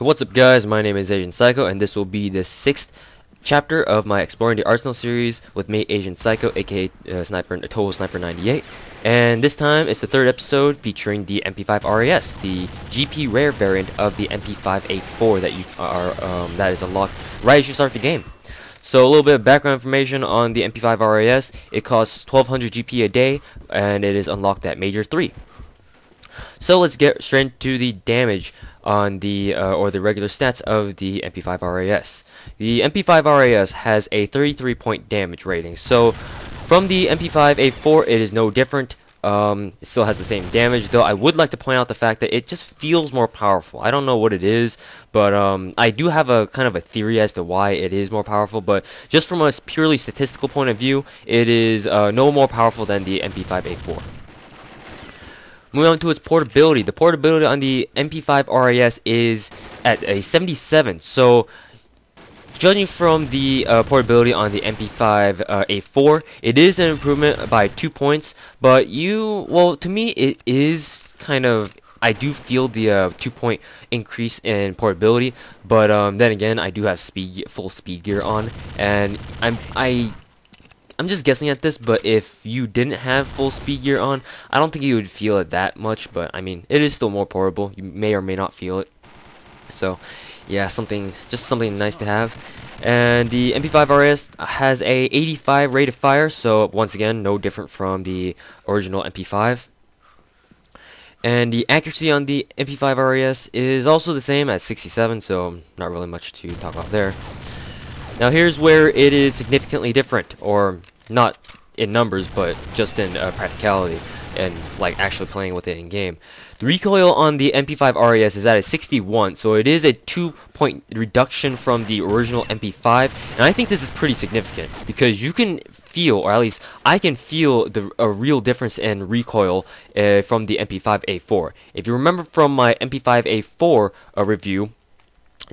What's up, guys? My name is Asian Psycho, and this will be the 6th chapter of my Exploring the Arsenal series with me, Asian Psycho, aka Total Sniper 98. And this time, it's the 3rd episode featuring the MP5 RAS, the GP rare variant of the MP5A4 that is unlocked right as you start the game. So a little bit of background information on the MP5 RAS. It costs 1200 GP a day, and it is unlocked at Major 3. So let's get straight into the damage on the the regular stats of the MP5 RAS. The MP5 RAS has a 33 point damage rating. So from the MP5A4, it is no different. It still has the same damage, though I would like to point out the fact that it just feels more powerful. I don't know what it is, but I do have a kind of a theory as to why it is more powerful, but just from a purely statistical point of view, it is no more powerful than the MP5A4. Moving on to its portability. The portability on the MP5 RAS is at a 77. So, judging from the portability on the MP5A4, it is an improvement by 2 points. But to me, it is kind of. I do feel the 2-point increase in portability, but then again, I do have full speed gear on, and I'm just guessing at this, but if you didn't have full speed gear on, I don't think you would feel it that much, but I mean, it is still more portable. You may or may not feel it. So, yeah, just something nice to have. And the MP5 RAS has a 85 rate of fire, so once again, no different from the original MP5. And the accuracy on the MP5 RAS is also the same at 67, so not really much to talk about there. Now here's where it is significantly different, or not in numbers, but just in practicality and like actually playing with it in game. The recoil on the MP5 RAS is at a 61, so it is a 2-point reduction from the original MP5, and I think this is pretty significant because you can feel, or at least I can feel, a real difference in recoil from the MP5A4. If you remember from my MP5A4 review,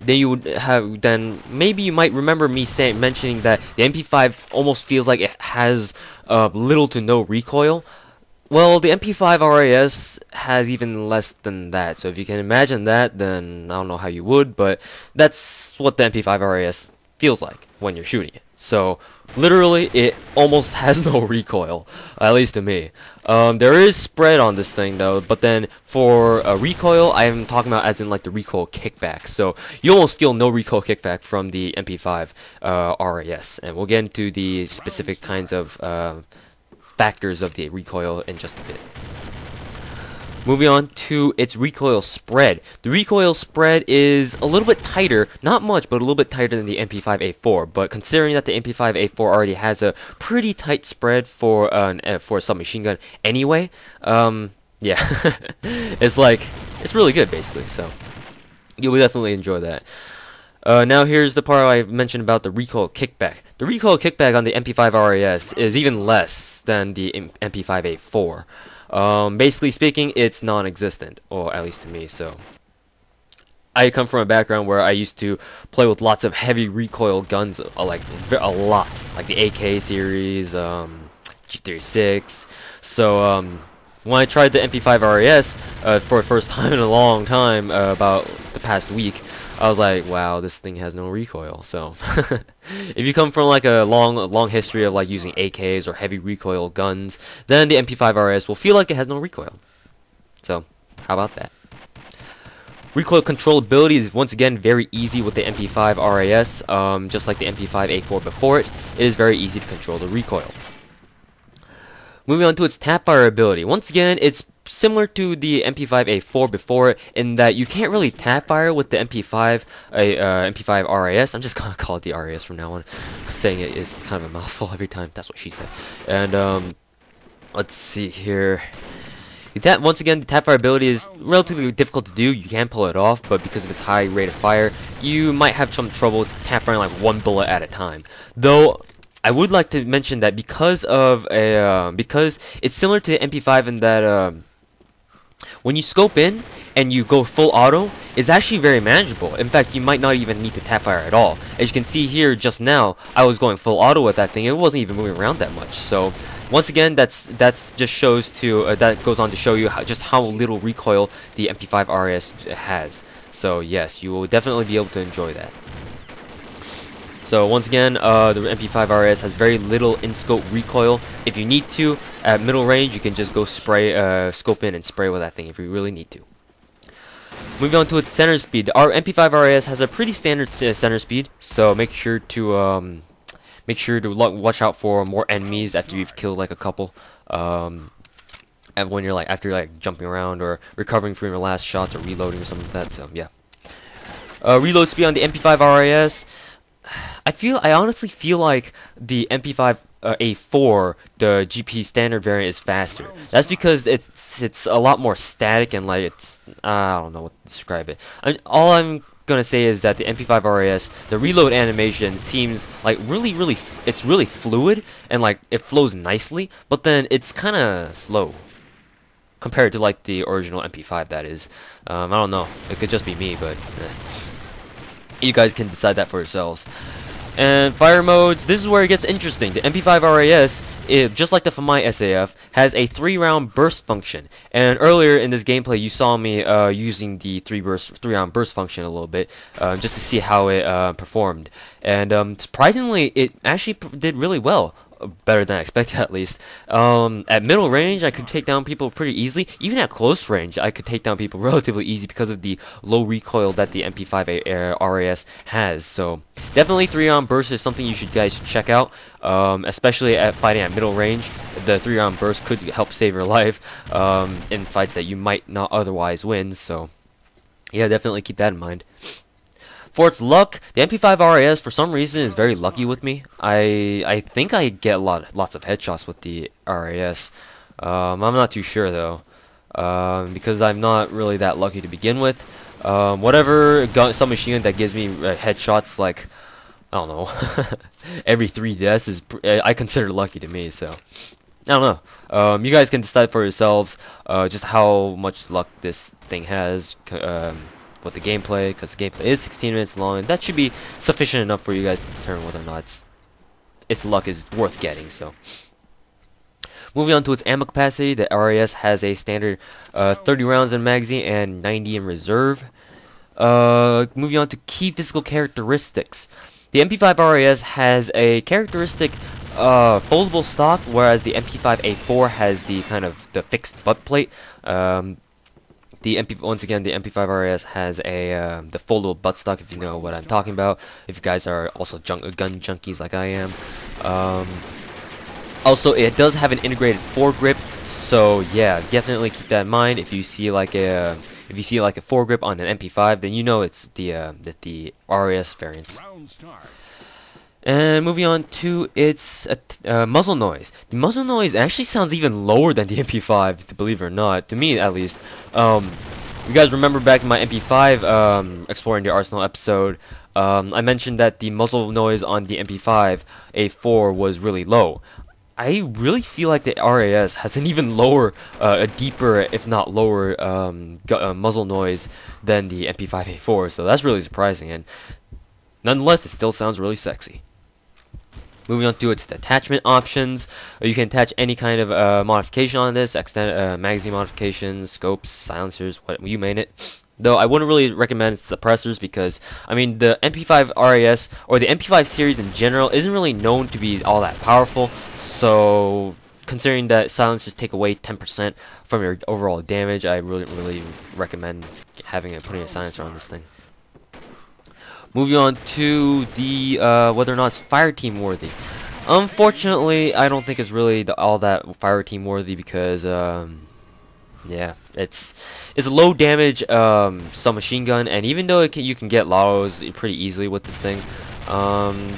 then maybe you might remember me mentioning that the MP5 almost feels like it has little to no recoil. Well, the MP5 RAS has even less than that, so if you can imagine that, then I don't know how you would, but that's what the MP5 RAS feels like when you're shooting it. So, literally, it almost has no recoil, at least to me. There is spread on this thing, though, but then for recoil, I am talking about as in like the recoil kickback. So, you almost feel no recoil kickback from the MP5 RAS, and we'll get into the specific kinds of factors of the recoil in just a bit. Moving on to its recoil spread. The recoil spread is a little bit tighter, not much, but a little bit tighter than the MP5A4. But considering that the MP5A4 already has a pretty tight spread for a submachine gun anyway, yeah, it's really good basically. So you'll definitely enjoy that. Now here's the part I mentioned about the recoil kickback. The recoil kickback on the MP5 RAS is even less than the MP5A4. Basically speaking, it's non-existent, or at least to me. So I come from a background where I used to play with lots of heavy recoil guns, like a lot, like the AK series, G36. So when I tried the MP5 RAS for the first time in a long time, about the past week, I was like, wow, this thing has no recoil. So if you come from like a long history of like using AKs or heavy recoil guns, then the MP5 RAS will feel like it has no recoil. So how about that? Recoil controllability is once again very easy with the MP5 RAS. Just like the MP5A4 before it is very easy to control the recoil. Moving on to its Tapfire ability. Once again, it's similar to the MP5A4 before it in that you can't really Tapfire with the MP5 RAS. I'm just gonna call it the RAS from now on. Saying it is kind of a mouthful every time. That's what she said. And let's see here. Once again, the Tapfire ability is relatively difficult to do. You can pull it off, but because of its high rate of fire, you might have some trouble Tapfiring like one bullet at a time. Though I would like to mention that because it's similar to the MP5 in that when you scope in and you go full auto, it's actually very manageable. In fact, you might not even need to Tapfire at all. As you can see here just now, I was going full auto with that thing. It wasn't even moving around that much. So once again, that goes on to show you just how little recoil the MP5 RAS has. So yes, you will definitely be able to enjoy that. So once again, the MP5 RAS has very little in-scope recoil. If you need to, at middle range, you can just go spray, scope in and spray with that thing if you really need to. Moving on to its center speed, our MP5 RAS has a pretty standard center speed, so make sure to watch out for more enemies after you've killed like a couple. And when you're like after like jumping around or recovering from your last shots or reloading or something like that. So yeah. Reload speed on the MP5 RAS. I honestly feel like the MP5A4, the GP standard variant, is faster. That's because it's a lot more static and like I don't know what to describe it. All I'm gonna say is that the MP5 RAS, the reload animation seems like it's really fluid and like it flows nicely, but then it's kind of slow compared to like the original MP5. That is, I don't know. It could just be me, but you guys can decide that for yourselves. And fire modes, this is where it gets interesting. The MP5 RAS, just like the FMI SAF, has a 3-round burst function. And earlier in this gameplay, you saw me using the 3-round burst function a little bit, just to see how it performed. And surprisingly, it actually did really well. Better than I expected, at least. At middle range, I could take down people pretty easily. Even at close range, I could take down people relatively easy because of the low recoil that the MP5 RAS has. So definitely 3-round burst is something you guys should check out, especially at fighting at middle range. The 3-round burst could help save your life in fights that you might not otherwise win. So yeah, definitely keep that in mind. For its luck, the MP5 RAS for some reason is very lucky with me. I think I get lots of headshots with the RAS. I'm not too sure though, because I'm not really that lucky to begin with. Whatever submachine gun that gives me headshots, like I don't know, every 3 deaths is I consider lucky to me. So I don't know. You guys can decide for yourselves just how much luck this thing has. With the gameplay, because the gameplay is 16 minutes long, and that should be sufficient enough for you guys to determine whether or not its luck is worth getting. So, moving on to its ammo capacity, the RAS has a standard 30 rounds in magazine and 90 in reserve. Moving on to key physical characteristics, the MP5 RAS has a characteristic foldable stock, whereas the MP5A4 has the kind of the fixed butt plate. Once again, the MP5 RAS has the foldable buttstock, if you know what I'm talking about. If you guys are also gun junkies like I am. Also, it does have an integrated foregrip, so yeah, definitely keep that in mind. If you see like a foregrip on an MP5, then you know it's the RAS variants. And moving on to its muzzle noise. The muzzle noise actually sounds even lower than the MP5, believe it or not, to me at least. You guys remember back in my MP5 Exploring the Arsenal episode, I mentioned that the muzzle noise on the MP5A4 was really low. I really feel like the RAS has an even lower, a deeper, if not lower, muzzle noise than the MP5A4, so that's really surprising, and nonetheless, it still sounds really sexy. Moving on to its attachment options, you can attach any kind of modification on this, magazine modifications, scopes, silencers, what you main it. Though I wouldn't really recommend suppressors because, I mean, the MP5 RAS or the MP5 series in general isn't really known to be all that powerful. So, considering that silencers take away 10% from your overall damage, I really recommend putting a silencer on this thing. Moving on to the whether or not it's Fireteam Worthy. Unfortunately, I don't think it's really all that Fireteam Worthy because yeah, it's a low damage submachine gun, and even though you can get lows pretty easily with this thing,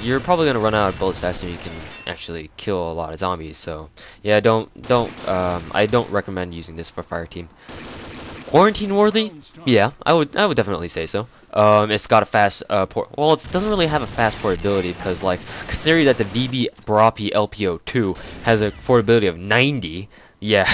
you're probably gonna run out of bullets faster than you can actually kill a lot of zombies. So yeah, I don't recommend using this for Fireteam. Quarantine worthy? Yeah, I would definitely say so. It's got a fast well, it doesn't really have a fast portability because, like, considering that the VB Brapi LPO2 has a portability of 90, yeah,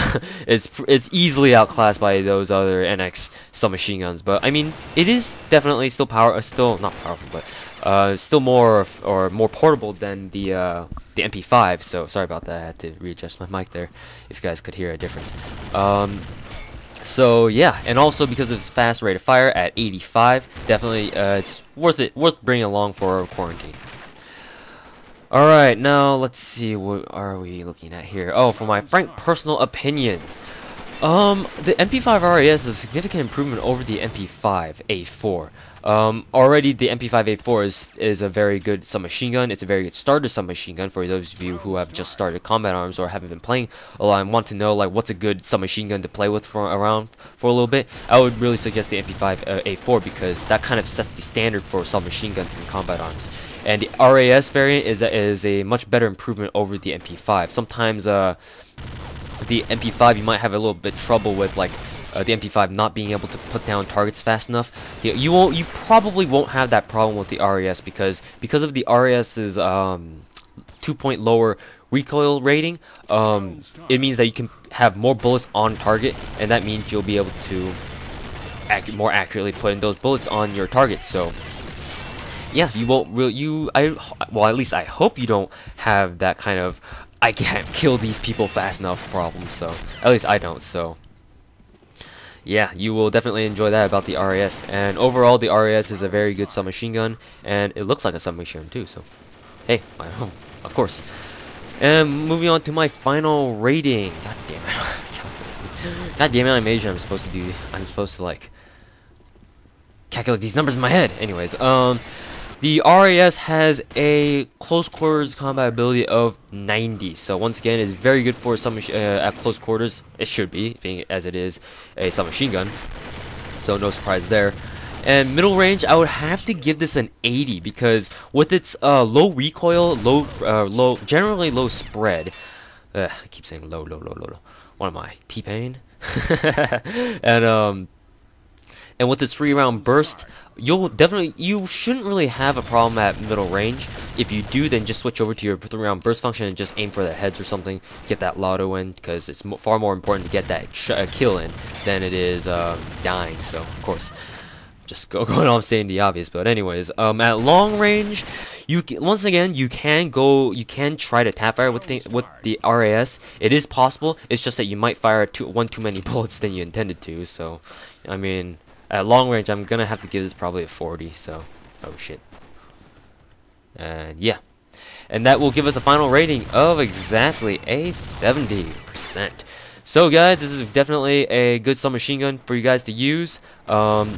it's easily outclassed by those other NX submachine guns. But I mean, it is definitely still not powerful, but still more portable than the MP5. So sorry about that. I had to readjust my mic there. If you guys could hear a difference. So yeah, and also because of its fast rate of fire at 85, definitely it's worth bringing along for quarantine. Alright, now let's see, what are we looking at here? Oh, for my frank personal opinions. The MP5 RAS is a significant improvement over the MP5A4. Already the MP5A4 is a very good submachine gun. It's a very good starter submachine gun for those of you who have just started combat arms or haven't been playing a lot and want to know like what's a good submachine gun to play with around for a little bit. I would really suggest the MP5A4 because that kind of sets the standard for submachine guns in combat arms. And the RAS variant is a much better improvement over the MP5. Sometimes the MP5 you might have a little bit trouble with, like the MP5 not being able to put down targets fast enough. You probably won't have that problem with the RAS because of the RAS's 2-point lower recoil rating. It means that you can have more bullets on target, and that means you'll be able to more accurately put in those bullets on your target. So yeah, you won't really well, at least I hope you don't have that kind of I can't kill these people fast enough problem. So at least I don't. So yeah, you will definitely enjoy that about the RAS. And overall, the RAS is a very good submachine gun, and it looks like a submachine gun too. So hey, of course. And moving on to my final rating. God damn it! God damn it! Animation. I'm supposed to do. I'm supposed to like calculate these numbers in my head. Anyways, the RAS has a close quarters combat ability of 90. So once again, it's very good for at close quarters. It should be, being as it is a submachine gun. So no surprise there. And middle range, I would have to give this an 80 because with its low recoil, generally low spread. I keep saying low. What am I? T-Pain? And with its 3-round burst, you shouldn't really have a problem at middle range. If you do, then just switch over to your 3-round burst function and just aim for the heads or something. Get that lotto in, because it's far more important to get that kill in than it is dying. So of course, just going on saying the obvious. But anyways, at long range, once again you can try to Tapfire with the RAS. It is possible. It's just that you might fire one too many bullets than you intended to. So I mean, at long range, I'm gonna have to give this probably a 40. So, oh shit. And yeah, and that will give us a final rating of exactly a 70%. So guys, this is definitely a good submachine gun for you guys to use. Once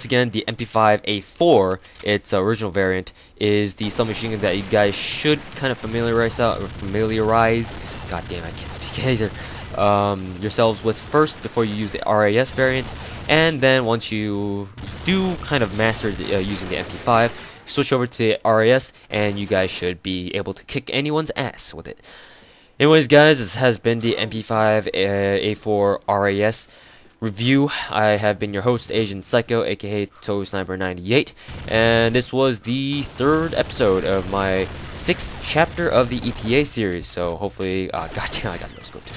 again, the MP5A4, its original variant, is the submachine gun that you guys should kind of familiarize. God damn, I can't speak either. Yourselves with first before you use the RAS variant, and then once you do kind of master using the MP5, switch over to the RAS, and you guys should be able to kick anyone's ass with it. Anyways, guys, this has been the MP5A4 RAS review. I have been your host, Asian Psycho, aka ToeSniper98, and this was the 3rd episode of my 6th chapter of the ETA series. So hopefully, goddamn, I got no script.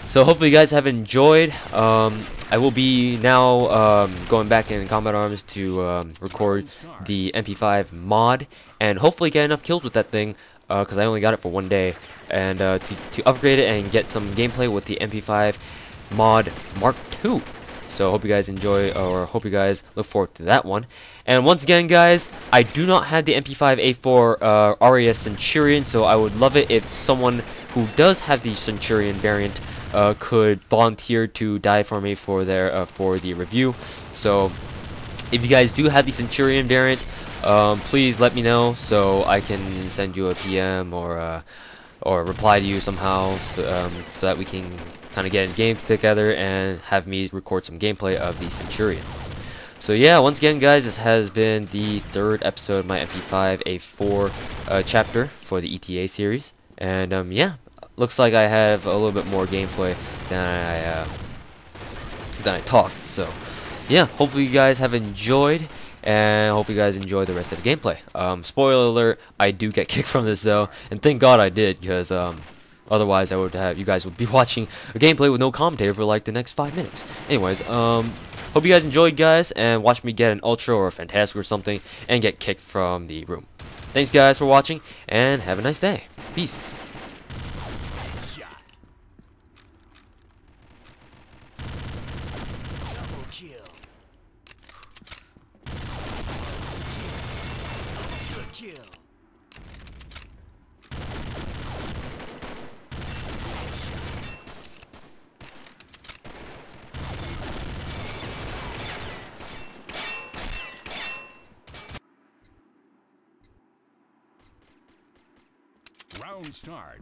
So hopefully you guys have enjoyed. I will be now going back in Combat Arms to record the MP5 mod and hopefully get enough kills with that thing because I only got it for 1 day, and to upgrade it and get some gameplay with the MP5 mod Mark II. So hope you guys enjoy, or hope you guys look forward to that one. And once again, guys, I do not have the MP5A4 RAS Centurion, so I would love it if someone who does have the Centurion variant could volunteer to die for me for the review. So if you guys do have the Centurion variant, please let me know so I can send you a PM or reply to you somehow, so that we can kind of get in game together and have me record some gameplay of the Centurion. So yeah, once again, guys, this has been the 3rd episode of my MP5A4 chapter for the ETA series, and yeah, looks like I have a little bit more gameplay than I talked. So yeah, hopefully you guys have enjoyed, and I hope you guys enjoy the rest of the gameplay. Spoiler alert, I do get kicked from this though, and thank God I did, because otherwise you guys would be watching a gameplay with no commentator for like the next 5 minutes. Anyways, hope you guys enjoyed, guys, and watch me get an Ultra or a Fantastic or something and get kicked from the room. Thanks guys for watching, and have a nice day. Peace. Round start.